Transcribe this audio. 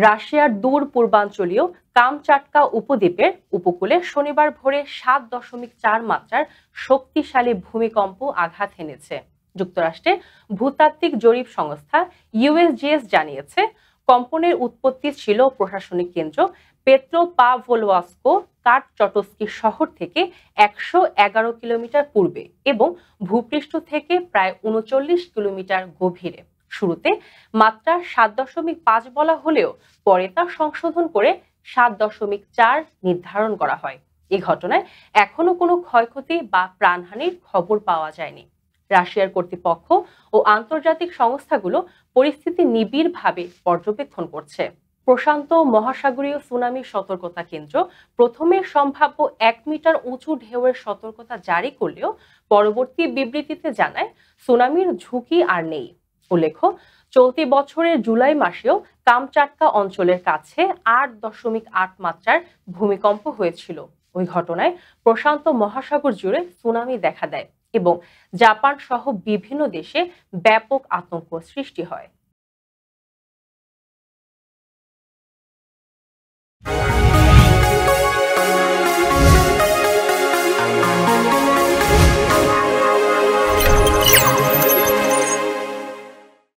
রাশিয়ার দূর পূর্বাঞ্চলীয় কামচাটকা উপদ্বীপের উপকূলে শনিবার ভোরে ৭.৪ মাত্রার শক্তিশালী ভূমিকম্প আঘাত এনেছে। যুক্তরাষ্ট্রের ভূতাত্ত্বিক জরিপ সংস্থা ইউএসজিএস জানিয়েছে, কম্পনের উৎপত্তি ছিল প্রশাসনিক কেন্দ্র পেত্রোপাভলোভস্ক কাটচটস্কি শহর থেকে ১১১ কিলোমিটার পূর্বে এবং ভূপৃষ্ঠ থেকে প্রায় ৩৯ কিলোমিটার গভীরে। শুরুতে মাত্রা ৭.৫ বলা হলেও পরে তা সংশোধন করে ৭.৪ নির্ধারণ করা হয়। এই ঘটনায় এখনো কোনো ক্ষয়ক্ষতি বা প্রাণহানির খবর পাওয়া যায়নি। রাশিয়ার কর্তৃপক্ষ ও আন্তর্জাতিক সংস্থাগুলো পরিস্থিতি নিবিড়ভাবে পর্যবেক্ষণ করছে। প্রশান্ত মহাসাগরীয় সুনামি সতর্কতা কেন্দ্র প্রথমে সম্ভাব্য ১ মিটার উঁচু ঢেউয়ের সতর্কতা জারি করলেও পরবর্তী বিবৃতিতে জানায় সুনামির ঝুঁকি আর নেই। উল্লেখ্য, চলতি বছরের জুলাই মাসেও কামচাটকা অঞ্চলের কাছে ৮.৮ মাত্রার ভূমিকম্প হয়েছিল। ওই ঘটনায় প্রশান্ত মহাসাগর জুড়ে সুনামি দেখা দেয় এবং জাপান সহ বিভিন্ন দেশে ব্যাপক আতঙ্ক সৃষ্টি হয়।